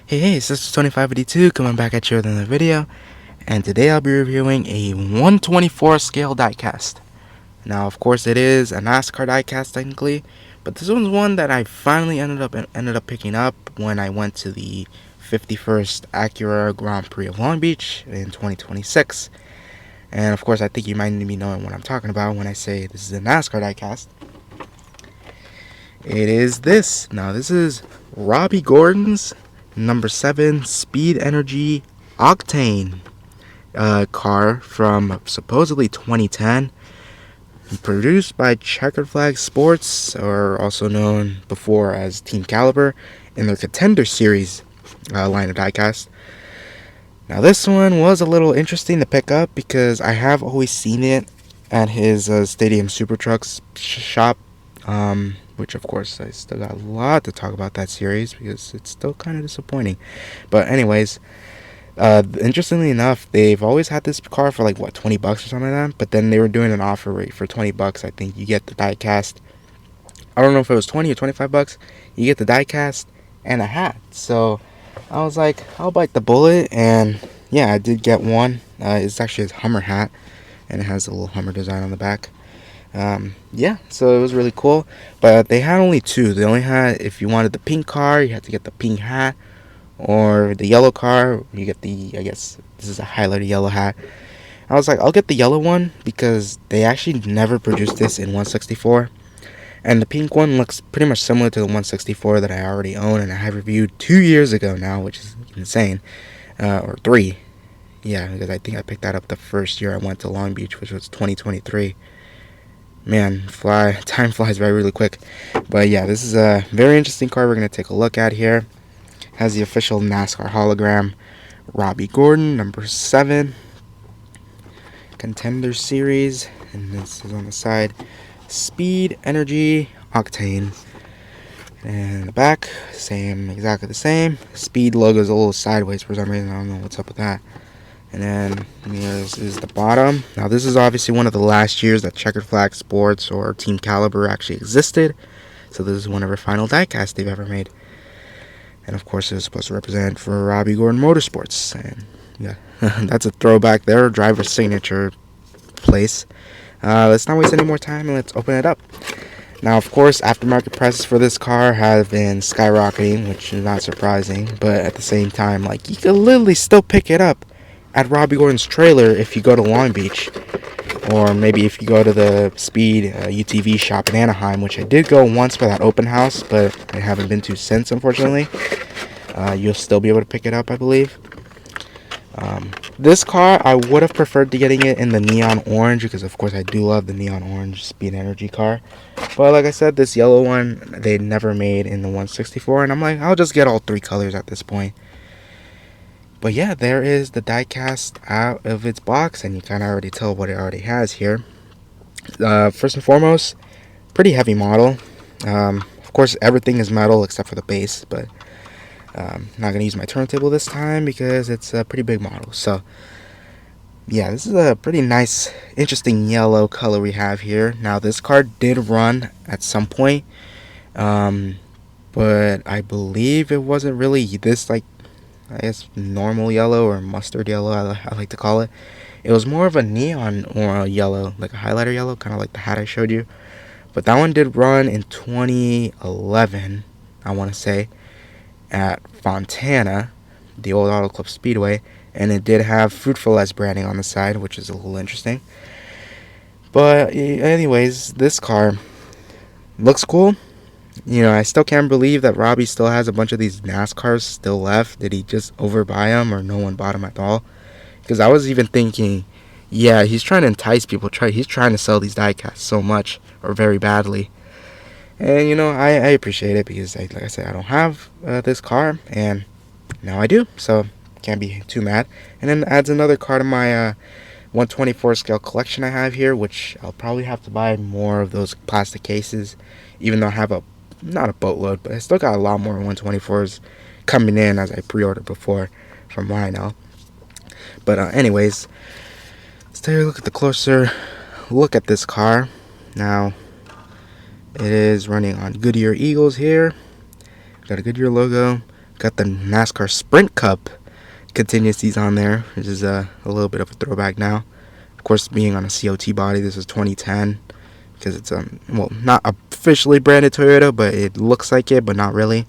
Hey, it's Sister2582 coming back at you with another video, and today I'll be reviewing a 124 scale diecast. Now, of course, it is a NASCAR diecast technically, but this one's one that I finally ended up picking up when I went to the 51st Acura Grand Prix of Long Beach in 2026. And of course, I think you might be knowing what I'm talking about when I say this is a NASCAR diecast. It is this. Now, this is Robby Gordon's number 7 Speed Energy Octane car from supposedly 2010, produced by Checkered Flag Sports, or also known before as Team Caliber, in their Contender Series line of diecast. Now, this one was a little interesting to pick up because I have always seen it at his Stadium Super Trucks shop, which of course I still got a lot to talk about that series because it's still kind of disappointing. But anyways, interestingly enough, they've always had this car for like what, $20 or something like that. But then they were doing an offer rate for $20. I think you get the diecast. I don't know if it was 20 or $25. You get the diecast and a hat. So I was like, I'll bite the bullet, and yeah, I did get one. It's actually a Hummer hat, and it has a little Hummer design on the back. Yeah, so it was really cool. But they had only two. They only had, if you wanted the pink car, you had to get the pink hat, or the yellow car, you get the, I guess this is a highlighter yellow hat. I was like, I'll get the yellow one because they actually never produced this in 164. And the pink one looks pretty much similar to the 164 that I already own and I have reviewed 2 years ago now, which is insane. Or 3. Yeah, because I think I picked that up the first year I went to Long Beach, which was 2023. Man, time flies by really quick. But yeah, this is a very interesting car we're going to take a look at here. Has the official NASCAR hologram. Robby Gordon, number 7. Contender Series. And this is on the side. Speed, Energy, Octane. And the back, exactly the same. Speed logo is a little sideways for some reason. I don't know what's up with that. And then this is the bottom. Now, this is obviously one of the last years that Checkered Flag Sports or Team Caliber actually existed. So this is one of our final diecasts they've ever made. And of course, it was supposed to represent for Robby Gordon Motorsports. And yeah, that's a throwback there, driver's signature place. Let's not waste any more time and let's open it up. Now, of course, aftermarket prices for this car have been skyrocketing, which is not surprising. But at the same time, like, you can literally still pick it up at Robby Gordon's trailer if you go to Long Beach. Or maybe if you go to the Speed UTV shop in Anaheim, which I did go once for that open house, but I haven't been to since, unfortunately. You'll still be able to pick it up, I believe. This car, I would have preferred to getting it in the neon orange because, of course, I do love the neon orange Speed Energy car. But like I said, this yellow one, they never made in the 164, and I'm like, I'll just get all 3 colors at this point. But yeah, there is the diecast out of its box, and you kind of already tell what it already has here. First and foremost, pretty heavy model. Of course, everything is metal except for the base, but I'm not going to use my turntable this time because it's a pretty big model. So yeah, this is a pretty nice, interesting yellow color we have here. Now, this car did run at some point, but I believe it wasn't really this, like, I guess normal yellow or mustard yellow, I like to call it. It was more of a neon or yellow, like a highlighter yellow, kind of like the hat I showed you. But that one did run in 2011, I want to say, at Fontana, the old Auto Club Speedway, and it did have Fruitful as branding on the side, which is a little interesting. But anyways, this car looks cool. You know, I still can't believe that Robby still has a bunch of these NASCARs still left. Did he just overbuy them, or no one bought them at all? Because I was even thinking, yeah, he's trying to entice people. He's trying to sell these diecasts so much, or very badly. And, you know, I appreciate it because, like I said, I don't have this car, and now I do, so can't be too mad. And then adds another car to my 124 scale collection I have here, which I'll probably have to buy more of those plastic cases, even though I have not a boatload, but I still got a lot more 124s coming in as I pre-ordered before, from what I know. But anyways, let's take a look at the closer look at this car. Now, it is running on Goodyear Eagles here. Got a Goodyear logo. Got the NASCAR Sprint Cup continuities on there, which is a little bit of a throwback now. Of course, being on a COT body, this was 2010 because it's well, not officially branded Toyota, but it looks like it, but not really.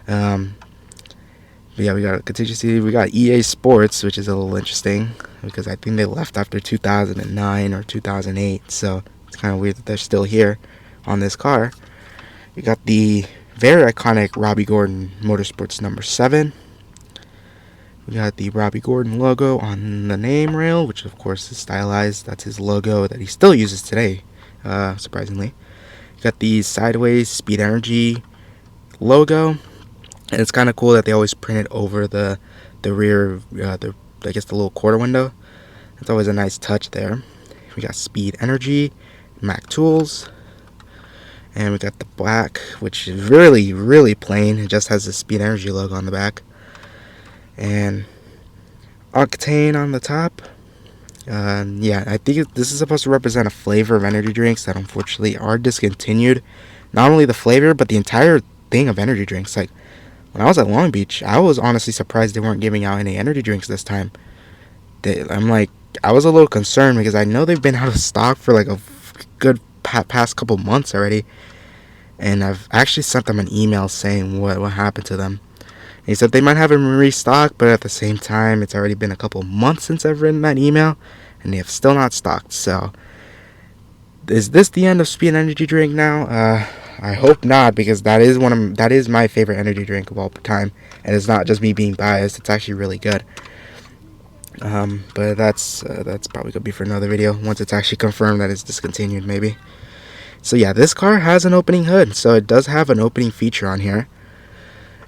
But yeah, we got a contingency. We got EA Sports, which is a little interesting because I think they left after 2009 or 2008, so it's kind of weird that they're still here on this car. We got the very iconic Robby Gordon Motorsports number 7. We got the Robby Gordon logo on the name rail, which of course is stylized. That's his logo that he still uses today, surprisingly. We got the sideways Speed Energy logo. And it's kind of cool that they always print it over the rear, the little quarter window. It's always a nice touch there. We got Speed Energy, Mac Tools, and we got the black, which is really, really plain. It just has the Speed Energy logo on the back. And Octane on the top. Yeah, I think this is supposed to represent a flavor of energy drinks that unfortunately are discontinued. Not only the flavor, but the entire thing of energy drinks. Like, when I was at Long Beach, I was honestly surprised they weren't giving out any energy drinks this time. I was a little concerned because I know they've been out of stock for like a good past couple months already. And I've actually sent them an email saying what happened to them. And he said they might have them restocked, but at the same time, it's already been a couple months since I've written that email, and they have still not stocked. So, is this the end of Speed Energy Drink now? I hope not, because that is my favorite energy drink of all time, and it's not just me being biased. It's actually really good. But that's probably gonna be for another video once it's actually confirmed that it's discontinued, maybe. So yeah, this car has an opening hood, so it does have an opening feature on here.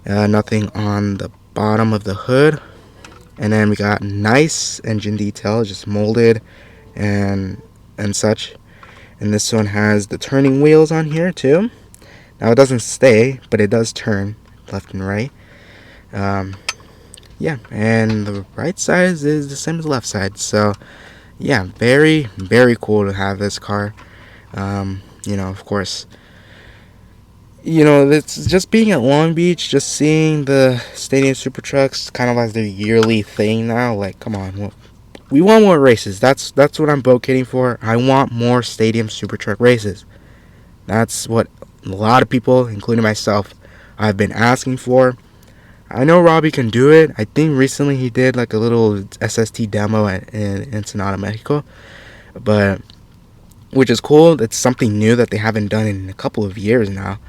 Nothing on the bottom of the hood, and then we got nice engine detail, just molded and such. And this one has the turning wheels on here too. Now it doesn't stay, but it does turn left and right. Yeah, and the right side is the same as the left side. So yeah, very, very cool to have this car. Of course, it's just being at Long Beach, just seeing the Stadium Super Trucks kind of like their yearly thing now. Like, come on, we want more races. That's what I'm advocating for. I want more Stadium Super Truck races. That's what a lot of people, including myself, I've been asking for. I know Robby can do it. I think recently he did like a little SST demo in Ensenada, Mexico, but which is cool. It's something new that they haven't done in a couple of years now.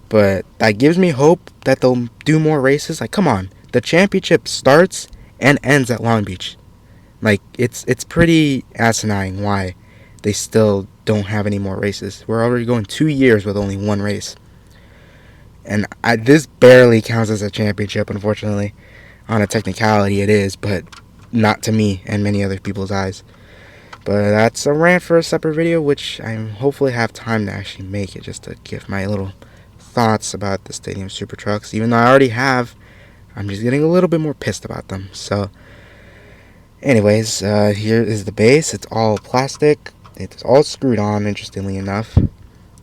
But that gives me hope that they'll do more races. Like, come on, the championship starts and ends at Long Beach. Like, it's pretty asinine why they still don't have any more races. We're already going 2 years with only one race. And this barely counts as a championship, unfortunately. On a technicality, it is, but not to me and many other people's eyes. But that's a rant for a separate video, which I hopefully have time to actually make it, just to give my little thoughts about the Stadium Super Trucks. Even though I already have, I'm just getting a little bit more pissed about them. So, anyways, here is the base. It's all plastic. It's all screwed on, interestingly enough.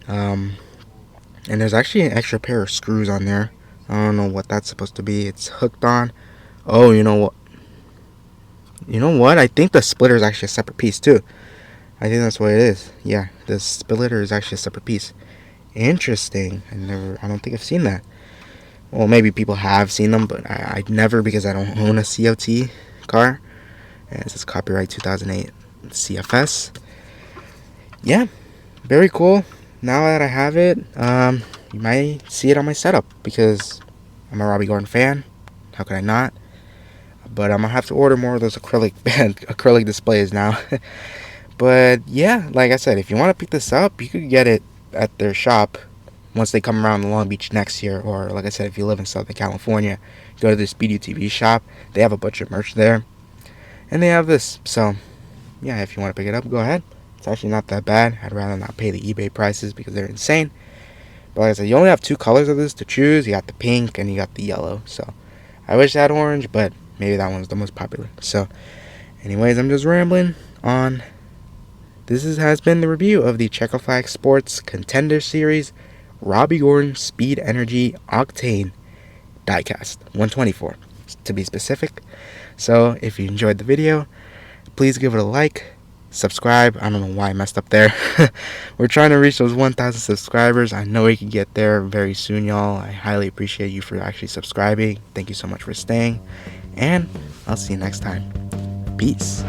And there's actually an extra pair of screws on there. I don't know what that's supposed to be. It's hooked on. Oh, you know what? I think the splitter is actually a separate piece too. I think that's what it is. Yeah, the splitter is actually a separate piece. Interesting. I don't think I've seen that. Well, maybe people have seen them, but I never, because I don't own a COT car. And this is copyright 2008 CFS. Yeah, very cool. Now that I have it, you might see it on my setup because I'm a Robby Gordon fan. How could I not? But I'm gonna have to order more of those acrylic displays now. But yeah, like I said, if you want to pick this up, you could get it at their shop once they come around to Long Beach next year. Or like I said, if you live in Southern California, go to the Speed UTV shop. They have a bunch of merch there, and they have this. So yeah, if you want to pick it up, go ahead. It's actually not that bad. I'd rather not pay the eBay prices because they're insane. But like I said, you only have 2 colors of this to choose. You got the pink and you got the yellow. So I wish I had orange, but maybe that one's the most popular. So anyways, I'm just rambling on. This has been the review of the Checker Flag Sports Contender Series Robby Gordon Speed Energy Octane Diecast 124 to be specific. So if you enjoyed the video, please give it a like, subscribe. I don't know why I messed up there. We're trying to reach those 1,000 subscribers. I know we can get there very soon, y'all. I highly appreciate you for actually subscribing. Thank you so much for staying, and I'll see you next time. Peace.